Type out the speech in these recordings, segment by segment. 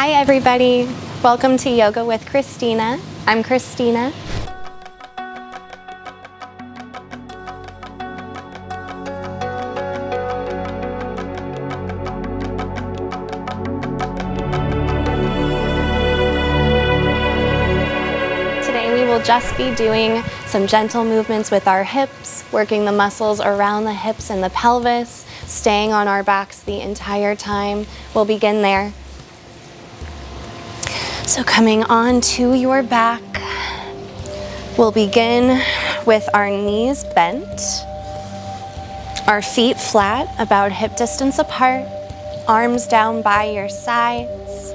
Hi everybody, welcome to Yoga with Christina. I'm Christina. Today we will just be doing some gentle movements with our hips, working the muscles around the hips and the pelvis, staying on our backs the entire time. We'll begin there. So coming onto your back, we'll begin with our knees bent, our feet flat, about hip distance apart, arms down by your sides,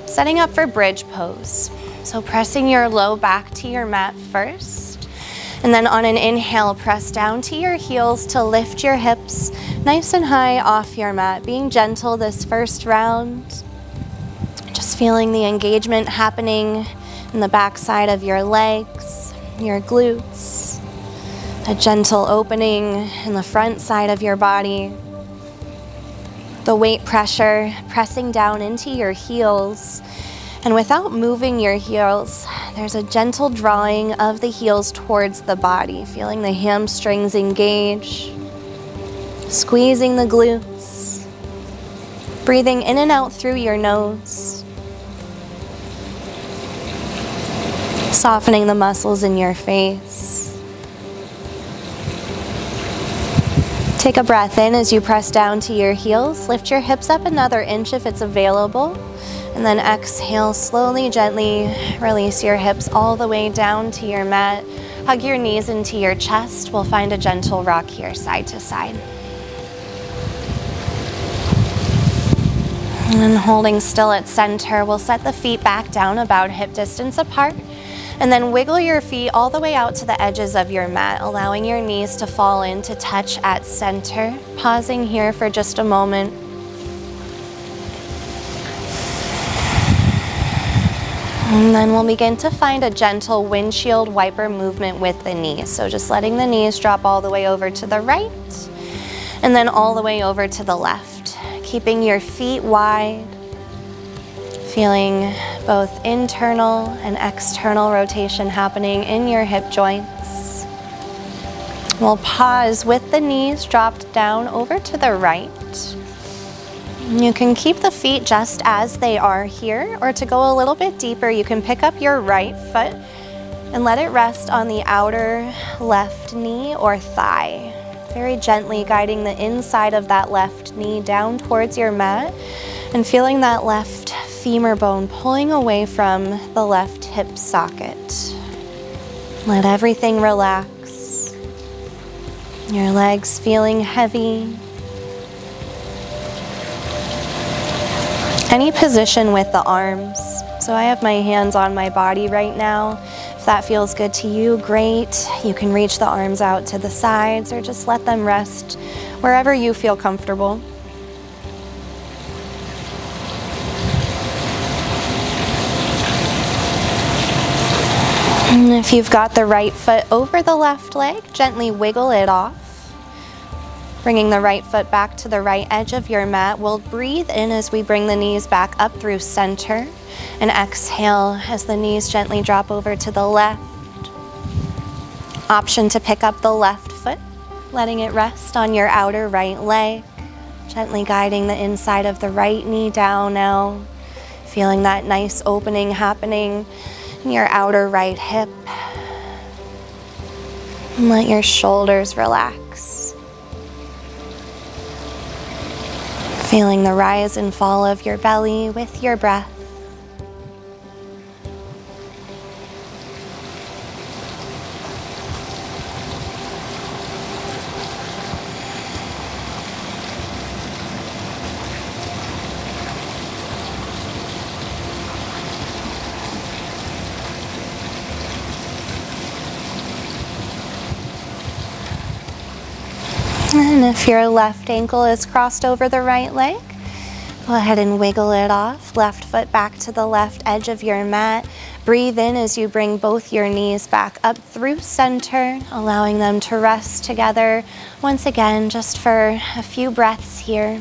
setting up for bridge pose. So pressing your low back to your mat first, and then on an inhale, press down to your heels to lift your hips nice and high off your mat, being gentle this first round. Just feeling the engagement happening in the back side of your legs, your glutes, a gentle opening in the front side of your body, the weight pressure pressing down into your heels. And without moving your heels, there's a gentle drawing of the heels towards the body, feeling the hamstrings engage, squeezing the glutes, breathing in and out through your nose, softening the muscles in your face. Take a breath in as you press down to your heels. Lift your hips up another inch if it's available. And then exhale, slowly, gently release your hips all the way down to your mat. Hug your knees into your chest. We'll find a gentle rock here, side to side. And then holding still at center, we'll set the feet back down about hip distance apart. And then wiggle your feet all the way out to the edges of your mat, allowing your knees to fall in to touch at center. Pausing here for just a moment. And then we'll begin to find a gentle windshield wiper movement with the knees. So just letting the knees drop all the way over to the right and then all the way over to the left. Keeping your feet wide, feeling both internal and external rotation happening in your hip joints. We'll pause with the knees dropped down over to the right. You can keep the feet just as they are here, or to go a little bit deeper, you can pick up your right foot and let it rest on the outer left knee or thigh. Very gently guiding the inside of that left knee down towards your mat and feeling that left femur bone pulling away from the left hip socket. Let everything relax. Your legs feeling heavy. Any position with the arms. So I have my hands on my body right now. If that feels good to you, great. You can reach the arms out to the sides or just let them rest wherever you feel comfortable. And if you've got the right foot over the left leg, gently wiggle it off. Bringing the right foot back to the right edge of your mat. We'll breathe in as we bring the knees back up through center. And exhale as the knees gently drop over to the left. Option to pick up the left foot, letting it rest on your outer right leg. Gently guiding the inside of the right knee down now. Feeling that nice opening happening in your outer right hip. And let your shoulders relax. Feeling the rise and fall of your belly with your breath. And if your left ankle is crossed over the right leg, go ahead and wiggle it off. Left foot back to the left edge of your mat. Breathe in as you bring both your knees back up through center, allowing them to rest together. Once again, just for a few breaths here.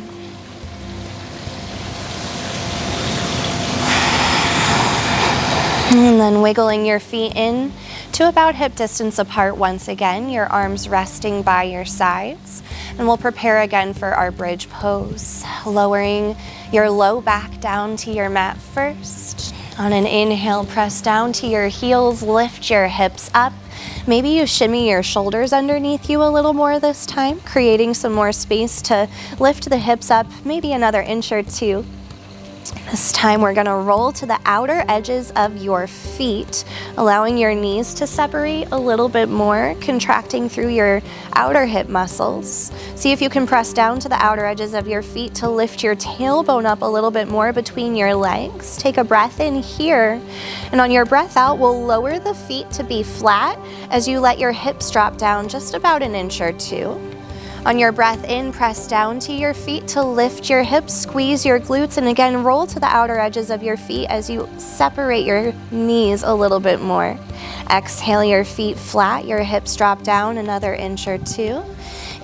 And then wiggling your feet in to about hip distance apart once again, your arms resting by your sides. And we'll prepare again for our bridge pose, lowering your low back down to your mat first. On an inhale, press down to your heels, lift your hips up. Maybe you shimmy your shoulders underneath you a little more this time, creating some more space to lift the hips up, maybe another inch or two. This time we're gonna roll to the outer edges of your feet, allowing your knees to separate a little bit more, contracting through your outer hip muscles. See if you can press down to the outer edges of your feet to lift your tailbone up a little bit more between your legs. Take a breath in here, and on your breath out, we'll lower the feet to be flat as you let your hips drop down just about an inch or two. On your breath in, press down to your feet to lift your hips, squeeze your glutes, and again, roll to the outer edges of your feet as you separate your knees a little bit more. Exhale, your feet flat, your hips drop down another inch or two.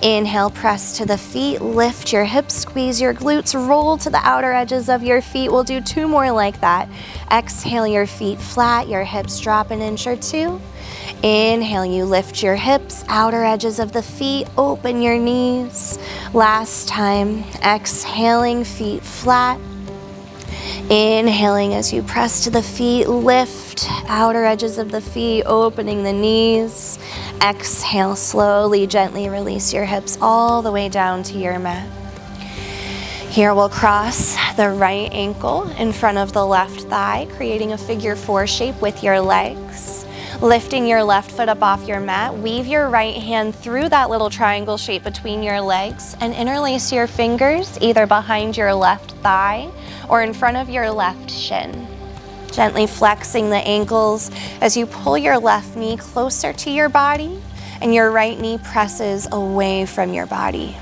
Inhale, press to the feet, lift your hips, squeeze your glutes, roll to the outer edges of your feet. We'll do two more like that. Exhale, your feet flat, your hips drop an inch or two. Inhale, you lift your hips, outer edges of the feet, open your knees. Last time, exhaling, feet flat. Inhaling as you press to the feet, lift, outer edges of the feet, opening the knees. Exhale, slowly, gently release your hips all the way down to your mat. Here we'll cross the right ankle in front of the left thigh, creating a figure 4 shape with your legs. Lifting your left foot up off your mat, weave your right hand through that little triangle shape between your legs and interlace your fingers either behind your left thigh or in front of your left shin. Gently flexing the ankles as you pull your left knee closer to your body and your right knee presses away from your body.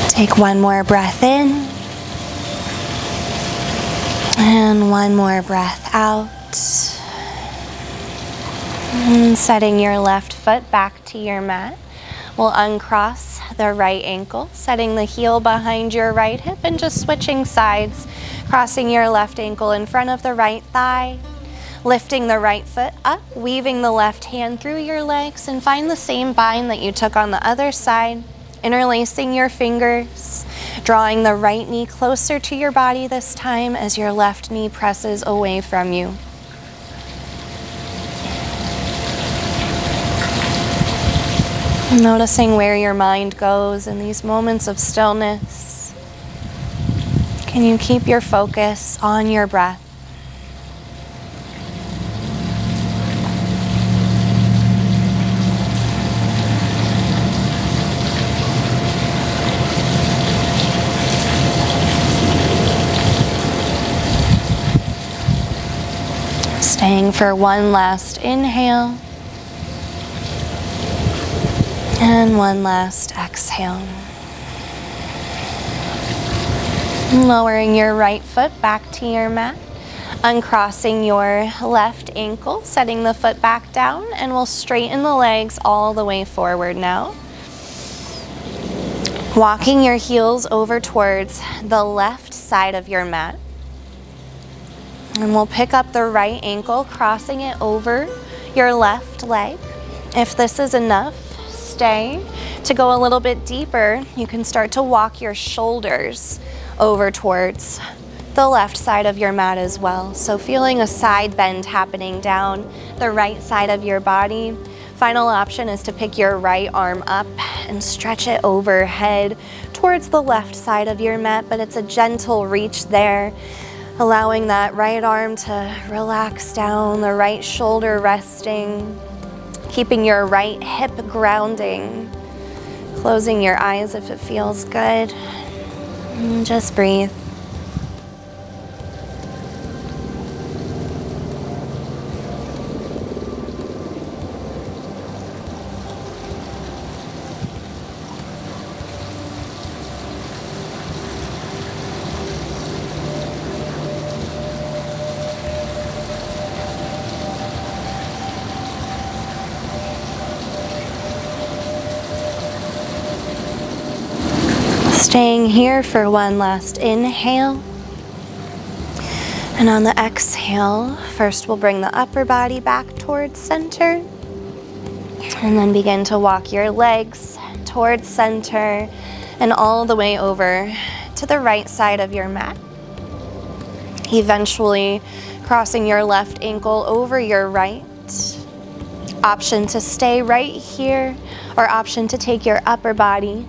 Take one more breath in, and one more breath out. And setting your left foot back to your mat, we'll uncross the right ankle, setting the heel behind your right hip and just switching sides, crossing your left ankle in front of the right thigh, lifting the right foot up, weaving the left hand through your legs, and find the same bind that you took on the other side. Interlacing your fingers, drawing the right knee closer to your body this time as your left knee presses away from you. Noticing where your mind goes in these moments of stillness. Can you keep your focus on your breath? Staying for one last inhale and one last exhale. Lowering your right foot back to your mat, uncrossing your left ankle, setting the foot back down, and we'll straighten the legs all the way forward now. Walking your heels over towards the left side of your mat. And we'll pick up the right ankle, crossing it over your left leg. If this is enough, stay. To go a little bit deeper, you can start to walk your shoulders over towards the left side of your mat as well. So feeling a side bend happening down the right side of your body. Final option is to pick your right arm up and stretch it overhead towards the left side of your mat, but it's a gentle reach there. Allowing that right arm to relax down, the right shoulder resting, keeping your right hip grounding, closing your eyes if it feels good, and just breathe. Staying here for one last inhale. And on the exhale, first we'll bring the upper body back towards center. And then begin to walk your legs towards center and all the way over to the right side of your mat. Eventually crossing your left ankle over your right. Option to stay right here, or option to take your upper body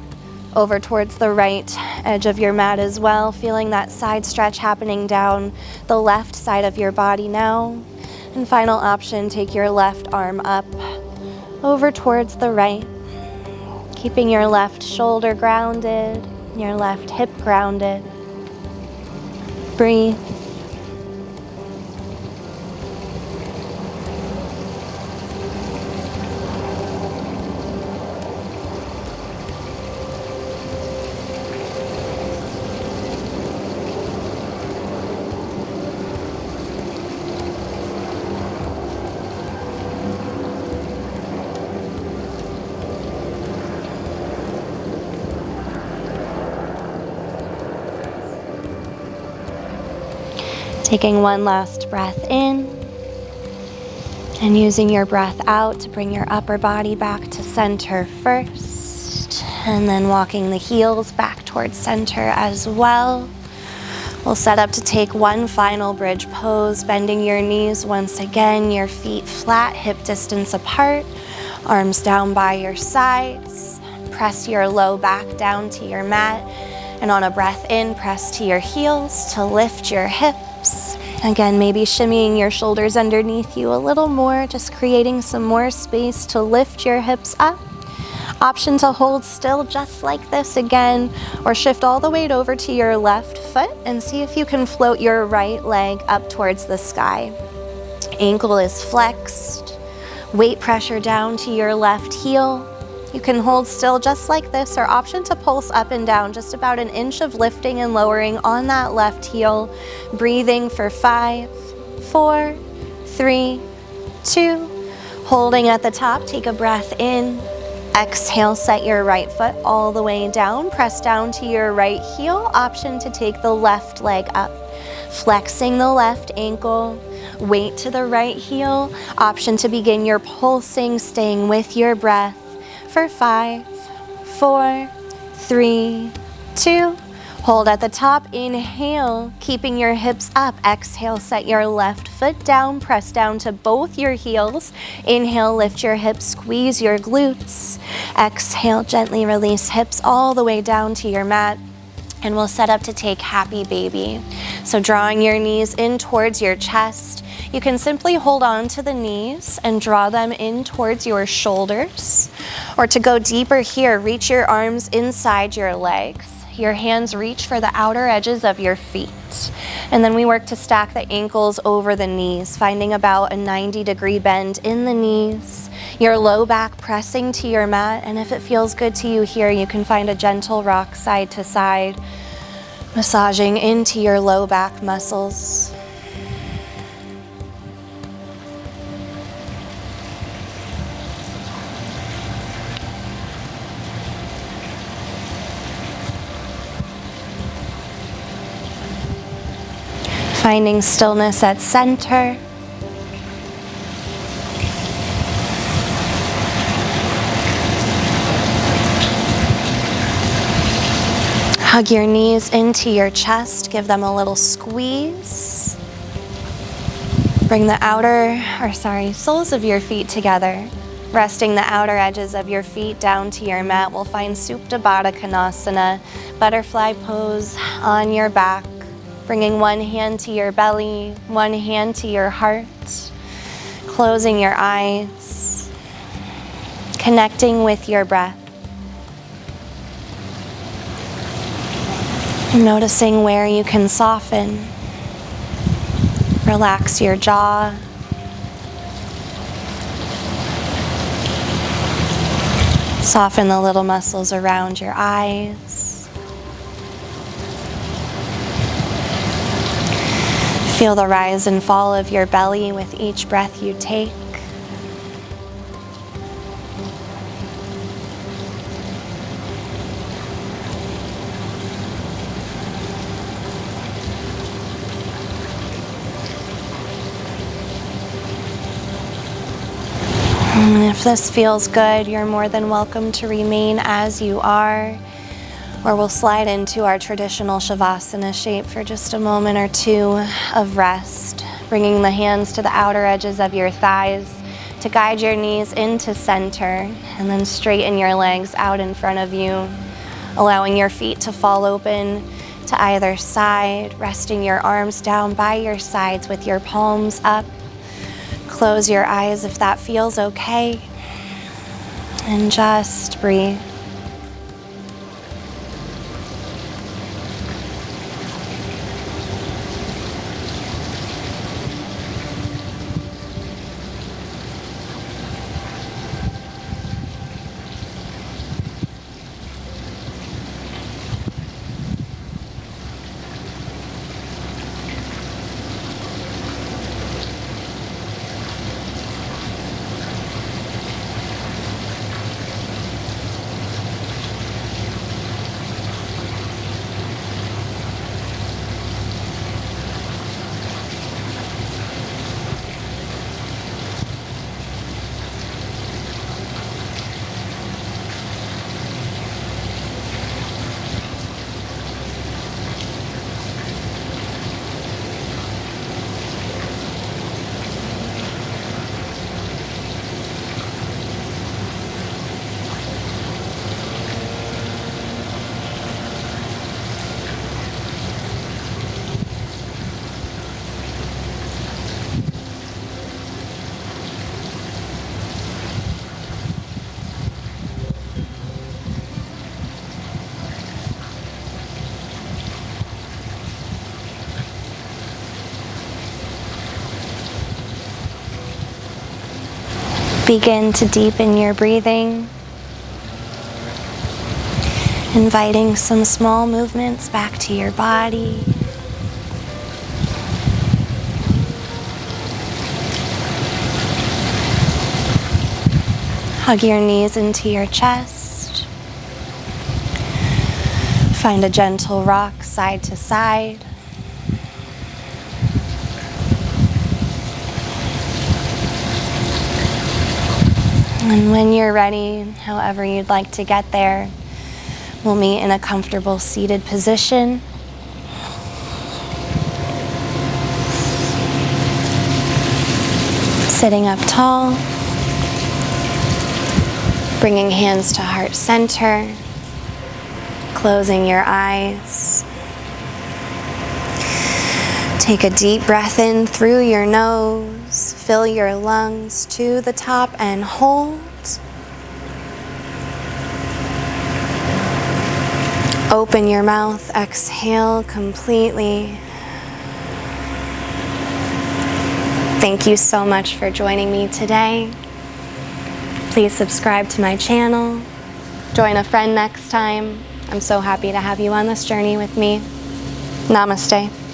over towards the right edge of your mat as well, feeling that side stretch happening down the left side of your body now. And final option, take your left arm up over towards the right, keeping your left shoulder grounded, your left hip grounded. Breathe. Taking one last breath in and using your breath out to bring your upper body back to center first, and then walking the heels back towards center as well. We'll set up to take one final bridge pose, bending your knees once again, your feet flat, hip distance apart, arms down by your sides. Press your low back down to your mat, and on a breath in, press to your heels to lift your hips. Again, maybe shimmying your shoulders underneath you a little more, just creating some more space to lift your hips up. Option to hold still just like this again, or shift all the weight over to your left foot and see if you can float your right leg up towards the sky. Ankle is flexed, weight pressure down to your left heel. You can hold still just like this, or option to pulse up and down, just about an inch of lifting and lowering on that left heel. Breathing for 5, 4, 3, 2. Holding at the top, take a breath in. Exhale, set your right foot all the way down. Press down to your right heel. Option to take the left leg up. Flexing the left ankle. Weight to the right heel. Option to begin your pulsing, staying with your breath. For 5, 4, 3, 2. Hold at the top, inhale, keeping your hips up. Exhale, set your left foot down, press down to both your heels. Inhale, lift your hips, squeeze your glutes. Exhale, gently release hips all the way down to your mat. And we'll set up to take happy baby. So drawing your knees in towards your chest, you can simply hold on to the knees and draw them in towards your shoulders. Or to go deeper here, reach your arms inside your legs. Your hands reach for the outer edges of your feet. And then we work to stack the ankles over the knees, finding about a 90-degree bend in the knees. Your low back pressing to your mat, and if it feels good to you here, you can find a gentle rock side to side, massaging into your low back muscles. Finding stillness at center. Hug your knees into your chest, give them a little squeeze. Bring the soles of your feet together. Resting the outer edges of your feet down to your mat, we'll find Supta Baddha Konasana, butterfly pose on your back. Bringing one hand to your belly, one hand to your heart. Closing your eyes. Connecting with your breath. Noticing where you can soften. Relax your jaw. Soften the little muscles around your eyes. Feel the rise and fall of your belly with each breath you take. And if this feels good, you're more than welcome to remain as you are, or we'll slide into our traditional Shavasana shape for just a moment or two of rest, bringing the hands to the outer edges of your thighs to guide your knees into center, and then straighten your legs out in front of you, allowing your feet to fall open to either side, resting your arms down by your sides with your palms up. Close your eyes if that feels okay, and just breathe. Begin to deepen your breathing, inviting some small movements back to your body. Hug your knees into your chest. Find a gentle rock side to side. And when you're ready, however you'd like to get there, we'll meet in a comfortable seated position. Sitting up tall, bringing hands to heart center, closing your eyes. Take a deep breath in through your nose, fill your lungs to the top and hold. Open your mouth, exhale completely. Thank you so much for joining me today. Please subscribe to my channel. Join a friend next time. I'm so happy to have you on this journey with me. Namaste.